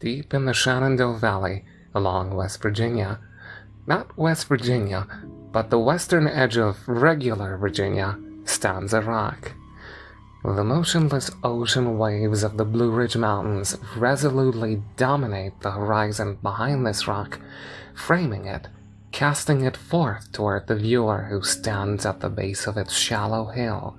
deep in the Shenandoah Valley along West Virginia. Not West Virginia, but the western edge of regular Virginia, stands a rock. The motionless ocean waves of the Blue Ridge Mountains resolutely dominate the horizon behind this rock, framing it, casting it forth toward the viewer who stands at the base of its shallow hill.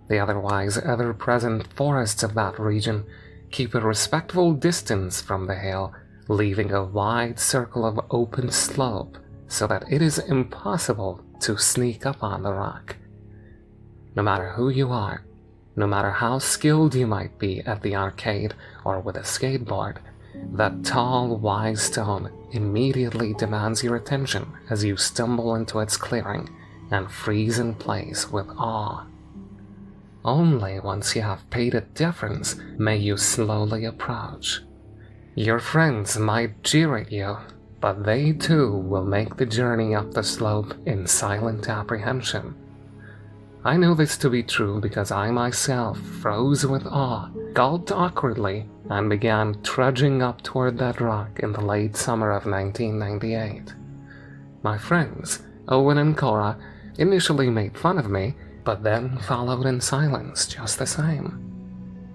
The otherwise ever-present forests of that region keep a respectful distance from the hill, leaving a wide circle of open slope so that it is impossible to sneak up on the rock. No matter who you are, no matter how skilled you might be at the arcade or with a skateboard, that tall, wise stone immediately demands your attention as you stumble into its clearing and freeze in place with awe. Only once you have paid it deference may you slowly approach. Your friends might jeer at you, but they too will make the journey up the slope in silent apprehension. I know this to be true because I myself froze with awe, gulped awkwardly, and began trudging up toward that rock in the late summer of 1998. My friends, Owen and Cora, initially made fun of me, but then followed in silence just the same.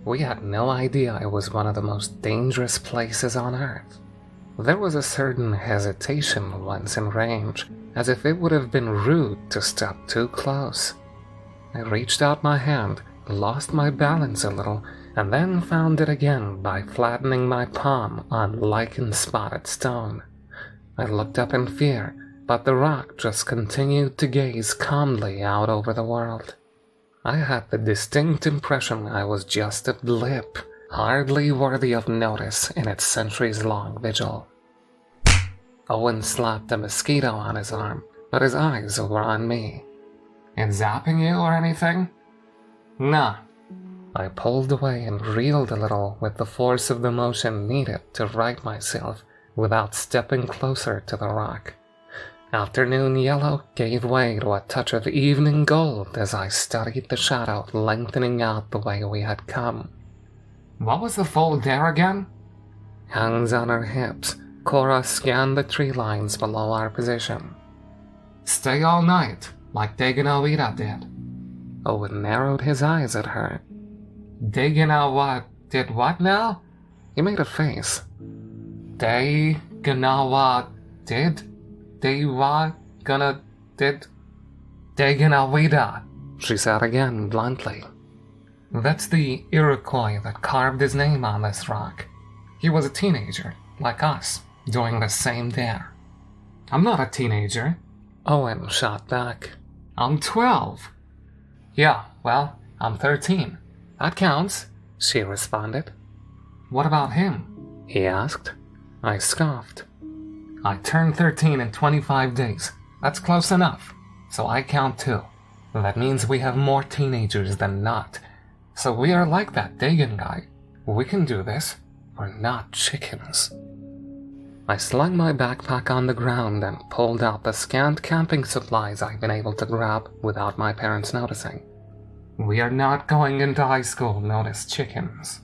We had no idea it was one of the most dangerous places on Earth. There was a certain hesitation once in range, as if it would have been rude to step too close. I reached out my hand, lost my balance a little, and then found it again by flattening my palm on lichen-spotted stone. I looked up in fear, but the rock just continued to gaze calmly out over the world. I had the distinct impression I was just a blip, hardly worthy of notice in its centuries-long vigil. Owen slapped a mosquito on his arm, but his eyes were on me. "It zapping you or anything?" "Nah." I pulled away and reeled a little with the force of the motion needed to right myself without stepping closer to the rock. Afternoon yellow gave way to a touch of evening gold as I studied the shadow lengthening out the way we had come. "What was the fold there again?" Hands on her hips, Cora scanned the tree lines below our position. "Stay all night, like Daganowita did." Owen narrowed his eyes at her. "Daganawa did what now?" He made a face. "Daganawa did? Dewa gonna did? Daganowita," she said again bluntly. "That's the Iroquois that carved his name on this rock. He was a teenager, like us, doing the same dare." "I'm not a teenager," Owen shot back. "I'm 12. "Yeah, well, I'm 13. That counts," she responded. "What about him?" he asked. I scoffed. "I turned 13 in 25 days. That's close enough. So I count too. That means we have more teenagers than not. So we are like that Dagan guy. We can do this. We're not chickens." I slung my backpack on the ground and pulled out the scant camping supplies I'd been able to grab without my parents noticing. "We are not going into high school known as chickens."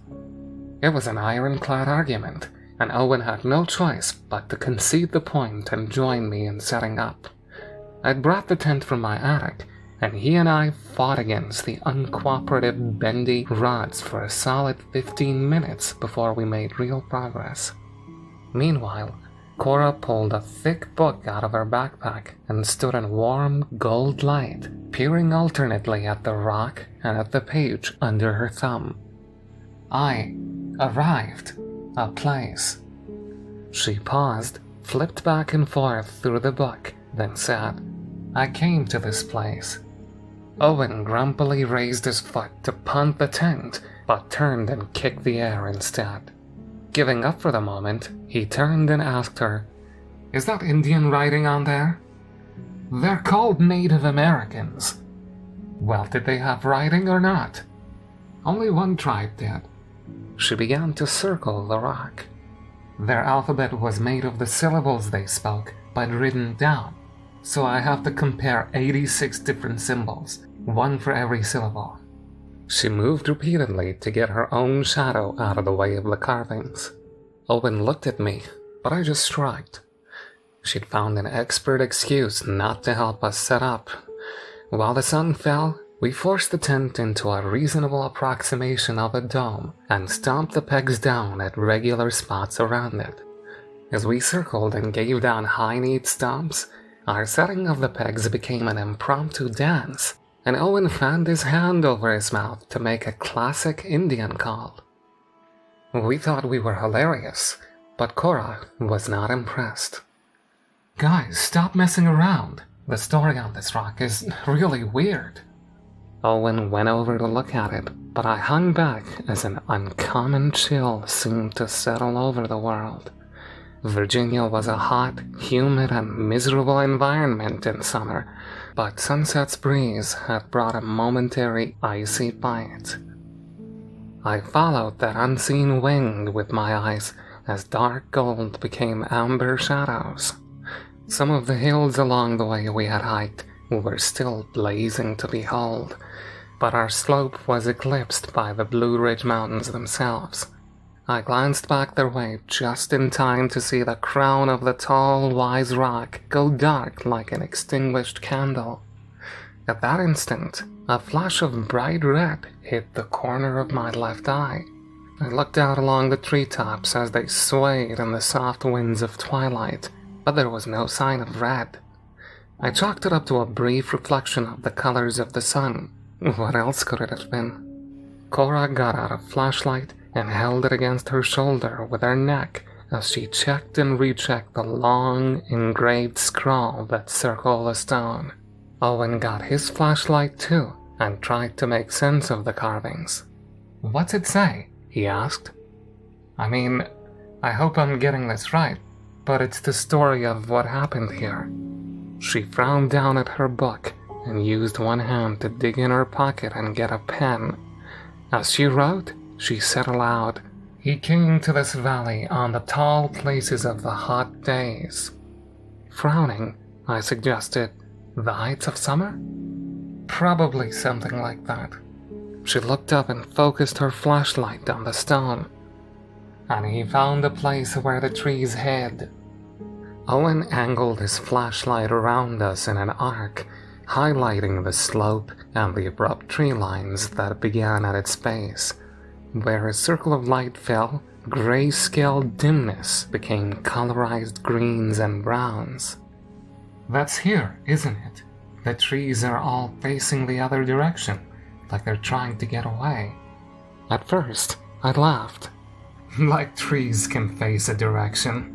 It was an ironclad argument, and Owen had no choice but to concede the point and join me in setting up. I'd brought the tent from my attic, and he and I fought against the uncooperative, bendy rods for a solid 15 minutes before we made real progress. Meanwhile, Cora pulled a thick book out of her backpack and stood in warm gold light, peering alternately at the rock and at the page under her thumb. "I arrived. A place." She paused, flipped back and forth through the book, then said, "I came to this place." Owen grumpily raised his foot to punt the tent, but turned and kicked the air instead. Giving up for the moment, he turned and asked her, "Is that Indian writing on there?" "They're called Native Americans." "Well, did they have writing or not?" "Only one tribe did." She began to circle the rock. "Their alphabet was made of the syllables they spoke, but written down. So I have to compare 86 different symbols, one for every syllable." She moved repeatedly to get her own shadow out of the way of the carvings. Owen looked at me, but I just shrugged. She'd found an expert excuse not to help us set up. While the sun fell, we forced the tent into a reasonable approximation of a dome and stomped the pegs down at regular spots around it. As we circled and gave down high neat stomps, our setting of the pegs became an impromptu dance, and Owen fanned his hand over his mouth to make a classic Indian call. We thought we were hilarious, but Cora was not impressed. "Guys, stop messing around. The story on this rock is really weird." Owen went over to look at it, but I hung back as an uncommon chill seemed to settle over the world. Virginia was a hot, humid, and miserable environment in summer, but sunset's breeze had brought a momentary icy bite. I followed that unseen wind with my eyes as dark gold became amber shadows. Some of the hills along the way we had hiked were still blazing to behold, but our slope was eclipsed by the Blue Ridge Mountains themselves. I glanced back their way just in time to see the crown of the tall, wise rock go dark like an extinguished candle. At that instant, a flash of bright red hit the corner of my left eye. I looked out along the treetops as they swayed in the soft winds of twilight, but there was no sign of red. I chalked it up to a brief reflection of the colors of the sun. What else could it have been? Cora got out a flashlight and held it against her shoulder with her neck as she checked and rechecked the long, engraved scrawl that circled the stone. Owen got his flashlight too and tried to make sense of the carvings. "What's it say?" he asked. "I mean, I hope I'm getting this right, but it's the story of what happened here." She frowned down at her book and used one hand to dig in her pocket and get a pen. As she wrote, she said aloud, "He came to this valley on the tall places of the hot days." Frowning, I suggested, "The heights of summer?" "Probably something like that." She looked up and focused her flashlight on the stone. "And he found a place where the trees hid." Owen angled his flashlight around us in an arc, highlighting the slope and the abrupt tree lines that began at its base. Where a circle of light fell, grayscale dimness became colorized greens and browns. "That's here, isn't it? The trees are all facing the other direction, like they're trying to get away." At first, I laughed. Like trees can face a direction.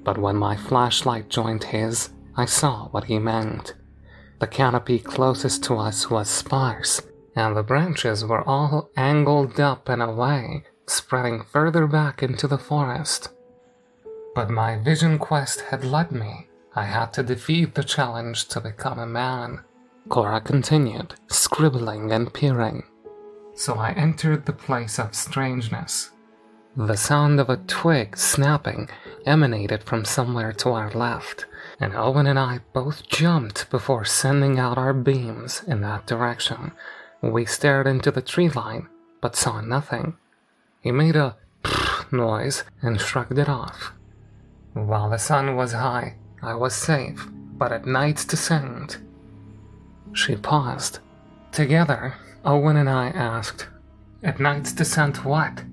But when my flashlight joined his, I saw what he meant. The canopy closest to us was sparse, and the branches were all angled up and away, spreading further back into the forest. But my vision quest had led me. I had to defeat the challenge to become a man. Cora continued, scribbling and peering. So I entered the place of strangeness. The sound of a twig snapping emanated from somewhere to our left, and Owen and I both jumped before sending out our beams in that direction. We stared into the tree line, but saw nothing. He made a noise and shrugged it off. While the sun was high, I was safe, but at night's descent... She paused. Together, Owen and I asked, "At night's descent what?"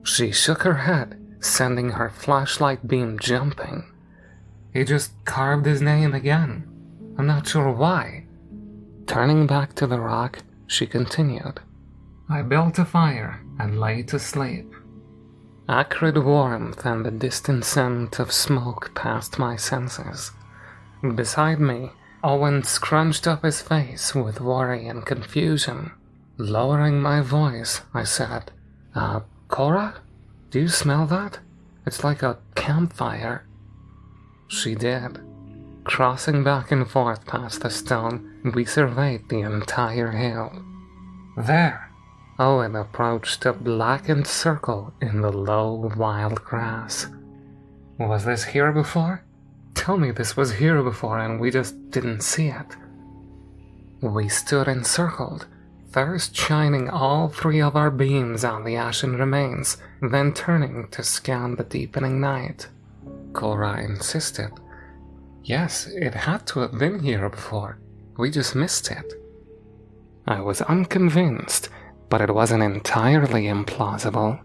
She shook her head, sending her flashlight beam jumping. "He just carved his name again. I'm not sure why." Turning back to the rock, she continued, "I built a fire and lay to sleep." Acrid warmth and the distant scent of smoke passed my senses. Beside me, Owen scrunched up his face with worry and confusion. Lowering my voice, I said, "Cora? Do you smell that? It's like a campfire." She did. Crossing back and forth past the stone, we surveyed the entire hill. There! Owen approached a blackened circle in the low, wild grass. "Was this here before? Tell me this was here before and we just didn't see it." We stood encircled, first shining all three of our beams on the ashen remains, then turning to scan the deepening night. Cora insisted. Yes, it had to have been here before. We just missed it. I was unconvinced, but it wasn't entirely implausible.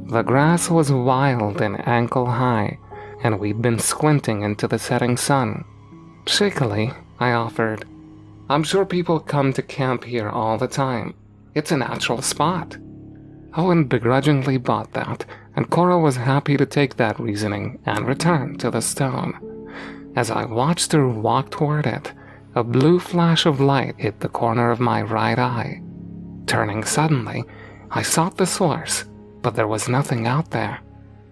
The grass was wild and ankle-high, and we'd been squinting into the setting sun. Shakily, I offered, I'm sure people come to camp here all the time. It's a natural spot. Owen begrudgingly bought that, and Cora was happy to take that reasoning and return to the stone. As I watched her walk toward it, a blue flash of light hit the corner of my right eye. Turning suddenly, I sought the source, but there was nothing out there.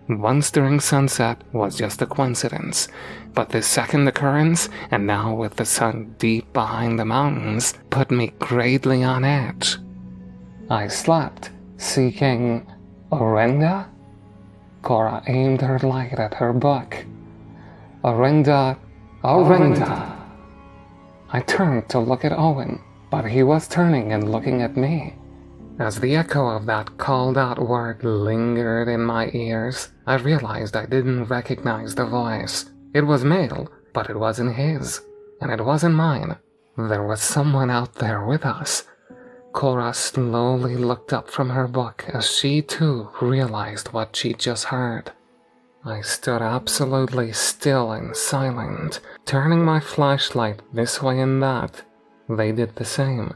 Once during sunset was just a coincidence, but this second occurrence, and now with the sun deep behind the mountains, put me greatly on edge. I slept, seeking Orinda? Cora aimed her light at her book. Orinda. I turned to look at Owen, but he was turning and looking at me. As the echo of that called-out word lingered in my ears, I realized I didn't recognize the voice. It was male, but it wasn't his, and it wasn't mine. There was someone out there with us. Cora slowly looked up from her book as she too realized what she'd just heard. I stood absolutely still and silent, turning my flashlight this way and that. They did the same.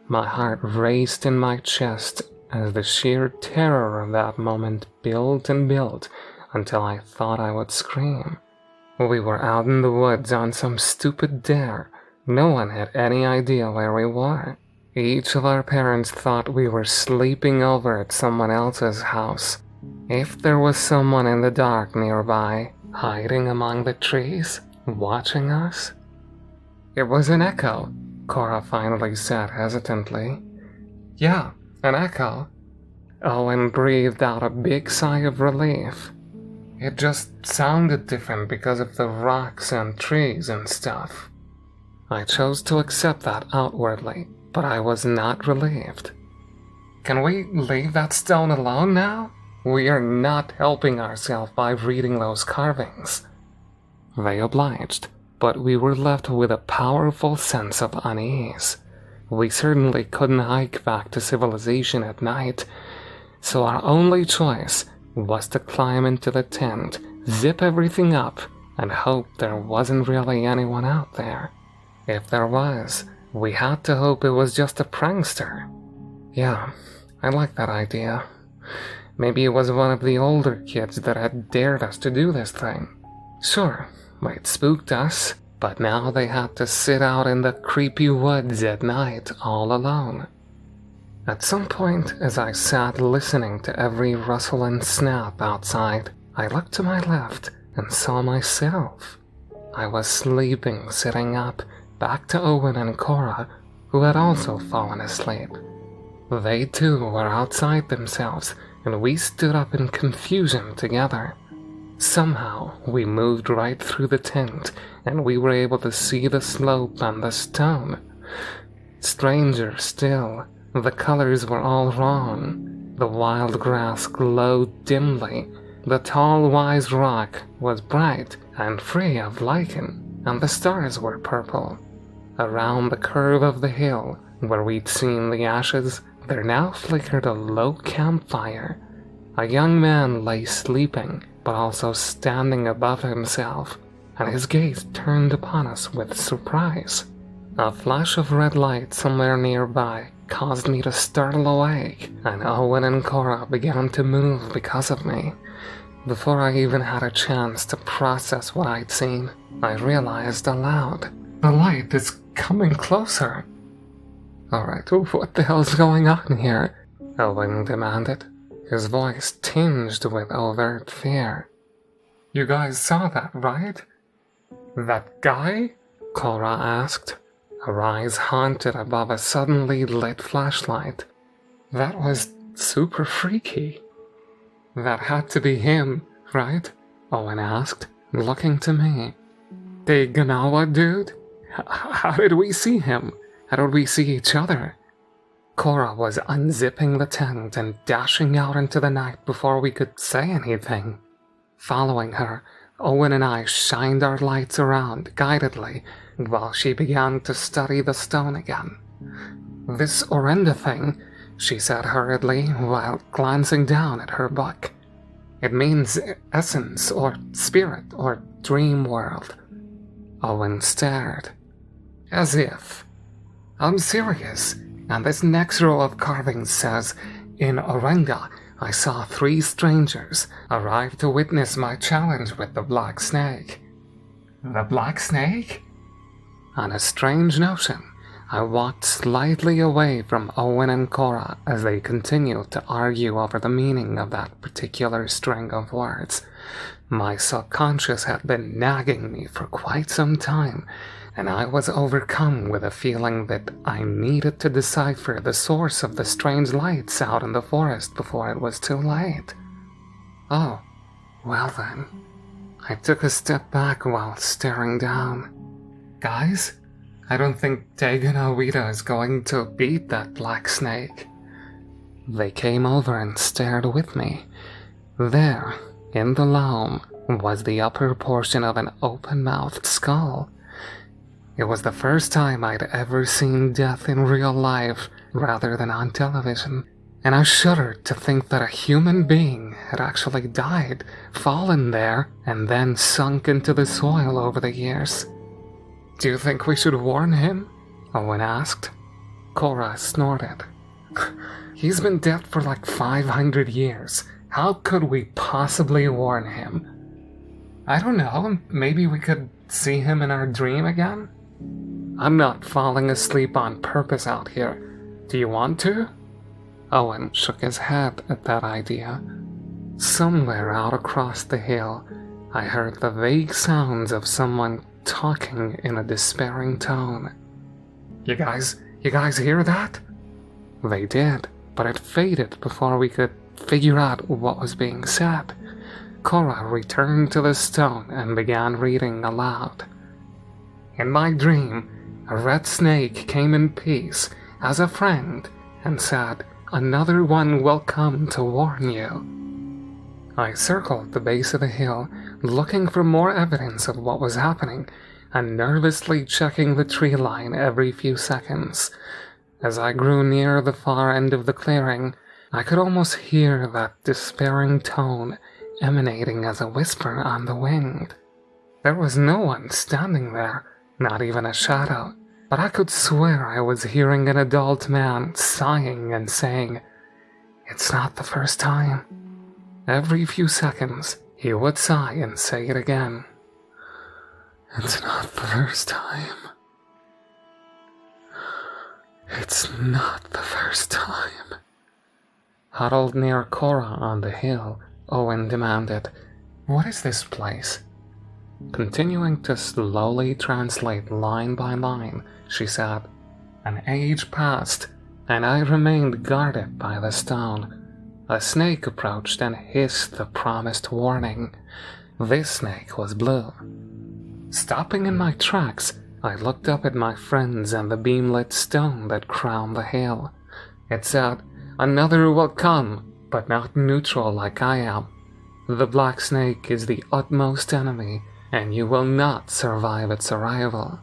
My heart raced in my chest as the sheer terror of that moment built and built until I thought I would scream. We were out in the woods on some stupid dare. No one had any idea where we were. Each of our parents thought we were sleeping over at someone else's house. If there was someone in the dark nearby, hiding among the trees, watching us. It was an echo, Cora finally said hesitantly. Yeah, an echo. Owen breathed out a big sigh of relief. It just sounded different because of the rocks and trees and stuff. I chose to accept that outwardly, but I was not relieved. Can we leave that stone alone now? We are not helping ourselves by reading those carvings. They obliged, but we were left with a powerful sense of unease. We certainly couldn't hike back to civilization at night, so our only choice was to climb into the tent, zip everything up, and hope there wasn't really anyone out there. If there was, we had to hope it was just a prankster. Yeah, I like that idea. Maybe it was one of the older kids that had dared us to do this thing. Sure, it spooked us, but now they had to sit out in the creepy woods at night all alone. At some point, as I sat listening to every rustle and snap outside, I looked to my left and saw myself. I was sleeping, sitting up, back to Owen and Cora, who had also fallen asleep. They too were outside themselves, and we stood up in confusion together. Somehow, we moved right through the tent, and we were able to see the slope and the stone. Stranger still, the colors were all wrong. The wild grass glowed dimly. The tall, wise rock was bright and free of lichen, and the stars were purple. Around the curve of the hill, where we'd seen the ashes, there now flickered a low campfire. A young man lay sleeping, but also standing above himself, and his gaze turned upon us with surprise. A flash of red light somewhere nearby caused me to startle awake, and Owen and Cora began to move because of me. Before I even had a chance to process what I'd seen, I realized aloud, the light is coming closer. Alright, what the hell's going on here? Owen demanded, his voice tinged with overt fear. You guys saw that, right? That guy? Cora asked, her eyes haunted above a suddenly lit flashlight. That was super freaky. That had to be him, right? Owen asked, looking to me. The Ganawa dude? How did we see him? How did we see each other? Cora was unzipping the tent and dashing out into the night before we could say anything. Following her, Owen and I shined our lights around guidedly while she began to study the stone again. "This Orenda thing," she said hurriedly while glancing down at her book. "It means essence or spirit or dream world." Owen stared. "As if. I'm serious. And this next row of carvings says, 'In Orenda, I saw 3 strangers arrive to witness my challenge with the Black Snake.'" "The Black Snake?" On a strange notion, I walked slightly away from Owen and Cora as they continued to argue over the meaning of that particular string of words. My subconscious had been nagging me for quite some time, and I was overcome with a feeling that I needed to decipher the source of the strange lights out in the forest before it was too late. "Oh, well then." I took a step back while staring down. "Guys, I don't think Tegan Awita is going to beat that Black Snake." They came over and stared with me. There, in the loam, was the upper portion of an open-mouthed skull. It was the first time I'd ever seen death in real life rather than on television, and I shuddered to think that a human being had actually died, fallen there, and then sunk into the soil over the years. "Do you think we should warn him?" Owen asked. Cora snorted. "He's been dead for like 500 years. How could we possibly warn him?" "I don't know, maybe we could see him in our dream again?" "I'm not falling asleep on purpose out here. Do you want to?" Owen shook his head at that idea. Somewhere out across the hill, I heard the vague sounds of someone talking in a despairing tone. You guys hear that?" They did, but it faded before we could figure out what was being said. Cora returned to the stone and began reading aloud. "In my dream, a red snake came in peace as a friend and said, 'Another one will come to warn you.'" I circled the base of the hill, looking for more evidence of what was happening, and nervously checking the tree line every few seconds. As I grew near the far end of the clearing, I could almost hear that despairing tone emanating as a whisper on the wind. There was no one standing there, not even a shadow, but I could swear I was hearing an adult man sighing and saying, "It's not the first time." Every few seconds, he would sigh and say it again. "It's not the first time. It's not the first time." Huddled near Cora on the hill, Owen demanded, "What is this place?" Continuing to slowly translate line by line, she said, "An age passed, and I remained guarded by the stone. A snake approached and hissed the promised warning. This snake was blue." Stopping in my tracks, I looked up at my friends and the beam-lit stone that crowned the hill. It said, "Another will come, but not neutral like I am. The Black Snake is the utmost enemy, and you will not survive its arrival."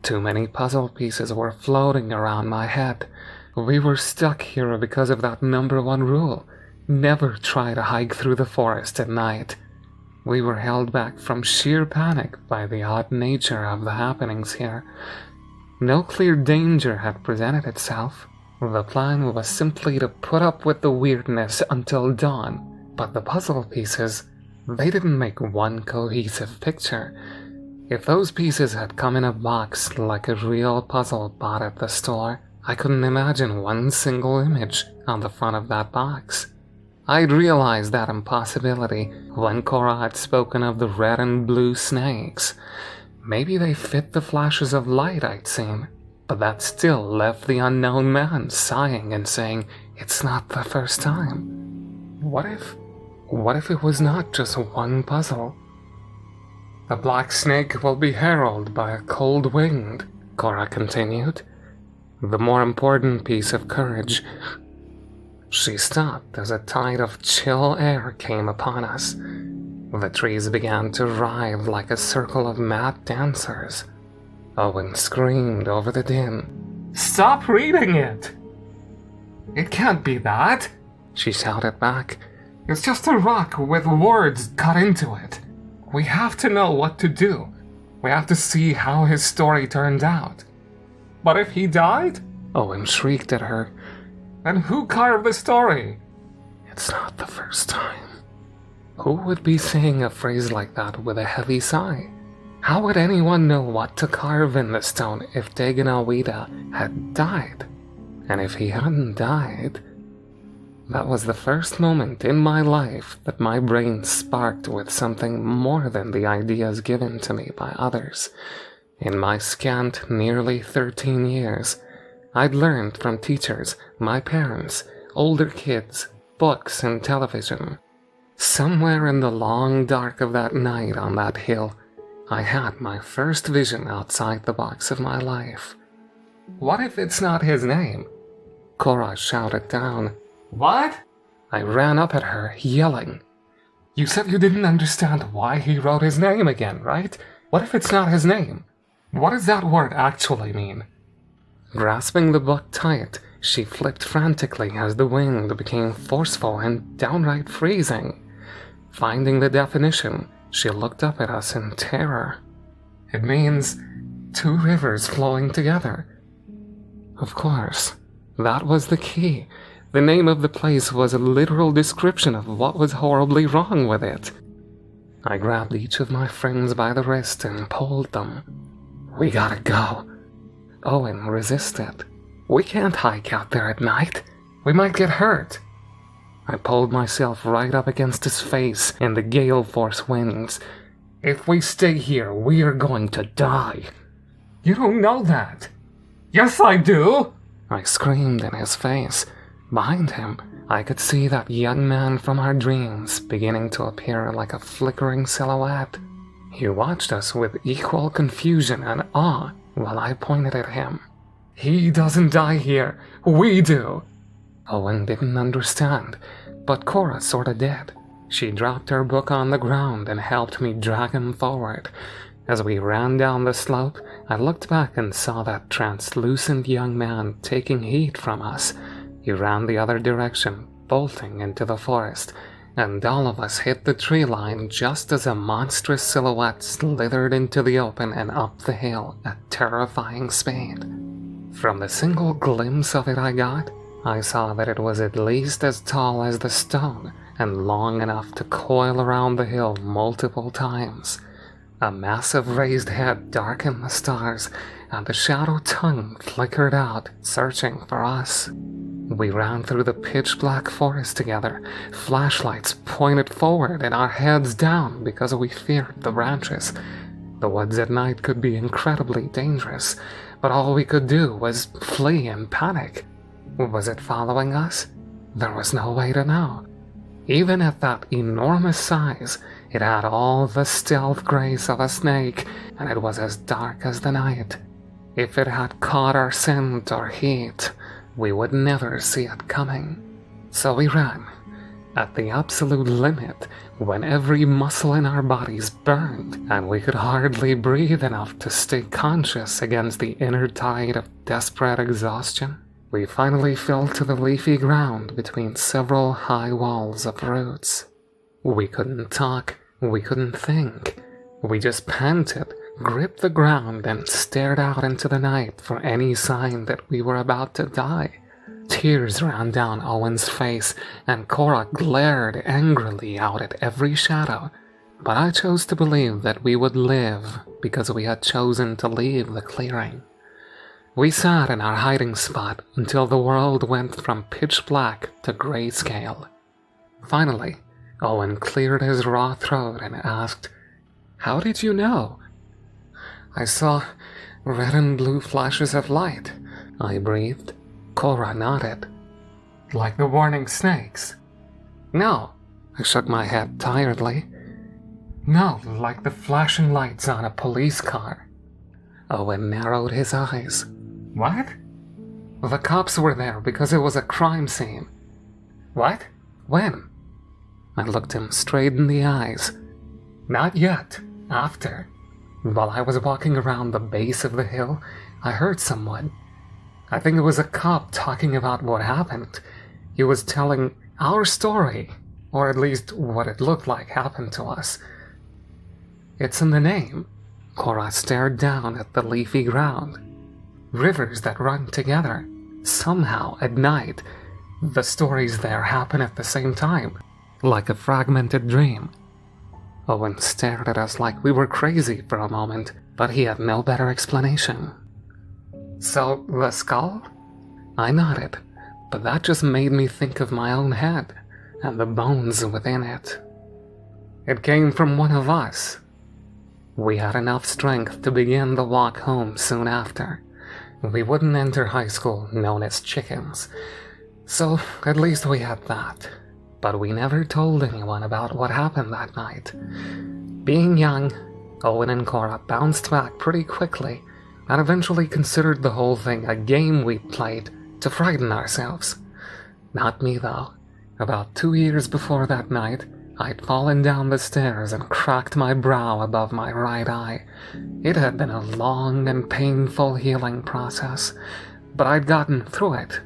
Too many puzzle pieces were floating around my head. We were stuck here because of that #1 rule: never try to hike through the forest at night. We were held back from sheer panic by the odd nature of the happenings here. No clear danger had presented itself. The plan was simply to put up with the weirdness until dawn, but the puzzle pieces, they didn't make one cohesive picture. If those pieces had come in a box like a real puzzle bought at the store, I couldn't imagine one single image on the front of that box. I'd realized that impossibility when Cora had spoken of the red and blue snakes. Maybe they fit the flashes of light I'd seen, but that still left the unknown man sighing and saying, "It's not the first time." What if it was not just one puzzle? "The Black Snake will be heralded by a cold wind," Cora continued. the more important piece of courage. She stopped as a tide of chill air came upon us. The trees began to writhe like a circle of mad dancers. Owen screamed over the din. "Stop reading it! It can't be that," she shouted back. "It's just a rock with words cut into it. We have to know what to do. We have to see how his story turned out." "But if he died?" Owen shrieked at her. "Then who carved the story?" "It's not the first time." Who would be saying a phrase like that with a heavy sigh? How would anyone know what to carve in the stone if Daganawida had died? And if he hadn't died... That was the first moment in my life that my brain sparked with something more than the ideas given to me by others. In my scant, nearly 13 years, I'd learned from teachers, my parents, older kids, books, and television. Somewhere in the long dark of that night on that hill, I had my first vision outside the box of my life. "What if it's not his name?" Cora shouted down. "What?" I ran up at her, yelling. "You said you didn't understand why he wrote his name again, right? What if it's not his name? What does that word actually mean?" Grasping the book tight, she flipped frantically as the wind became forceful and downright freezing. Finding the definition, she looked up at us in terror. "It means 2 rivers flowing together." Of course, that was the key. The name of the place was a literal description of what was horribly wrong with it. I grabbed each of my friends by the wrist and pulled them. "We gotta go." Owen resisted. "We can't hike out there at night. We might get hurt." I pulled myself right up against his face in the gale force winds. "If we stay here, we are going to die." "You don't know that." "Yes, I do!" I screamed in his face. Behind him, I could see that young man from our dreams beginning to appear like a flickering silhouette. He watched us with equal confusion and awe while I pointed at him. "He doesn't die here. We do." Owen didn't understand, but Cora sorta did. She dropped her book on the ground and helped me drag him forward. As we ran down the slope, I looked back and saw that translucent young man taking heat from us. He ran the other direction, bolting into the forest, and all of us hit the tree line just as a monstrous silhouette slithered into the open and up the hill at terrifying speed. From the single glimpse of it I got, I saw that it was at least as tall as the stone and long enough to coil around the hill multiple times. A massive raised head darkened the stars, and the shadow tongue flickered out, searching for us. We ran through the pitch-black forest together, flashlights pointed forward and our heads down because we feared the branches. The woods at night could be incredibly dangerous, but all we could do was flee in panic. Was it following us? There was no way to know. Even at that enormous size, it had all the stealth grace of a snake, and it was as dark as the night. If it had caught our scent or heat, we would never see it coming. So we ran, at the absolute limit, when every muscle in our bodies burned, and we could hardly breathe enough to stay conscious against the inner tide of desperate exhaustion. We finally fell to the leafy ground between several high walls of roots. We couldn't talk, we couldn't think. We just panted, gripped the ground, and stared out into the night for any sign that we were about to die. Tears ran down Owen's face, and Cora glared angrily out at every shadow. But I chose to believe that we would live because we had chosen to leave the clearing. We sat in our hiding spot until the world went from pitch black to grayscale. Finally, Owen cleared his raw throat and asked, "How did you know?" "I saw red and blue flashes of light," I breathed. Cora nodded. "Like the warning snakes?" "No," I shook my head tiredly. "No, like the flashing lights on a police car." Owen narrowed his eyes. "What?" The cops were there because it was a crime scene. What? When? I looked him straight in the eyes. Not yet. After. While I was walking around the base of the hill, I heard someone. I think it was a cop talking about what happened. He was telling our story, or at least what it looked like happened to us. It's in the name. Cora stared down at the leafy ground. Rivers that run together. Somehow, at night, the stories there happen at the same time, like a fragmented dream. Owen stared at us like we were crazy for a moment, but he had no better explanation. So, the skull? I nodded, but that just made me think of my own head, and the bones within it. It came from one of us. We had enough strength to begin the walk home soon after. We wouldn't enter high school known as chickens, so at least we had that. But we never told anyone about what happened that night. Being young, Owen and Cora bounced back pretty quickly and eventually considered the whole thing a game we played to frighten ourselves. Not me though. About 2 years before that night, I'd fallen down the stairs and cracked my brow above my right eye. It had been a long and painful healing process, but I'd gotten through it.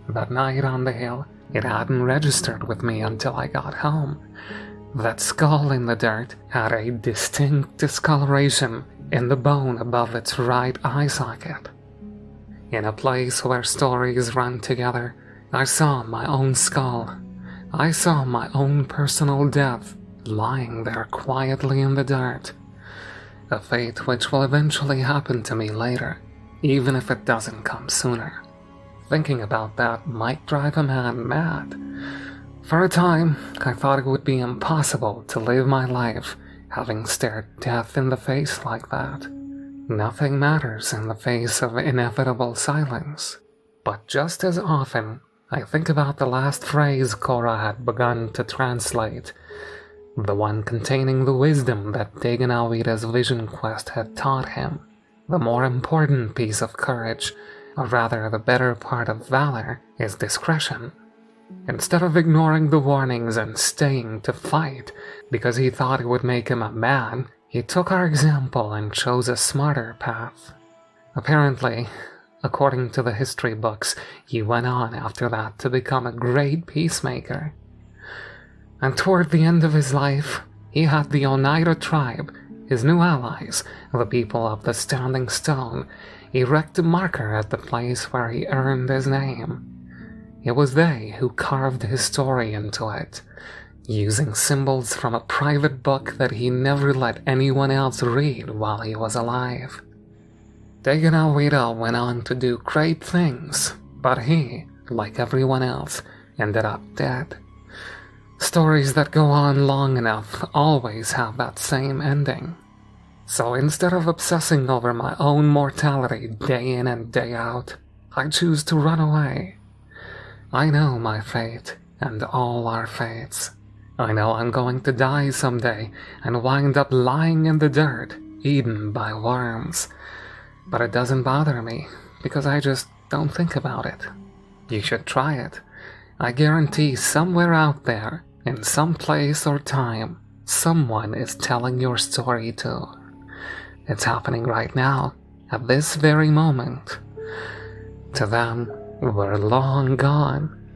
That night on the hill, it hadn't registered with me until I got home. That skull in the dirt had a distinct discoloration in the bone above its right eye socket. In a place where stories run together, I saw my own skull. I saw my own personal death lying there quietly in the dirt. A fate which will eventually happen to me later, even if it doesn't come sooner. Thinking about that might drive a man mad. For a time, I thought it would be impossible to live my life having stared death in the face like that. Nothing matters in the face of inevitable silence. But just as often, I think about the last phrase Cora had begun to translate, the one containing the wisdom that Daganawita's vision quest had taught him, the more important piece of courage, or rather the better part of valor, is discretion. Instead of ignoring the warnings and staying to fight because he thought it would make him a man, he took our example and chose a smarter path. Apparently, according to the history books, he went on after that to become a great peacemaker. And toward the end of his life, he had the Oneida tribe, his new allies, the people of the Standing Stone, erect a marker at the place where he earned his name. It was they who carved his story into it, using symbols from a private book that he never let anyone else read while he was alive. Daganawita went on to do great things, but he, like everyone else, ended up dead. Stories that go on long enough always have that same ending. So instead of obsessing over my own mortality day in and day out, I choose to run away. I know my fate, and all our fates. I know I'm going to die someday and wind up lying in the dirt, eaten by worms. But it doesn't bother me, because I just don't think about it. You should try it. I guarantee somewhere out there, in some place or time, someone is telling your story too. It's happening right now, at this very moment. To them, we're long gone.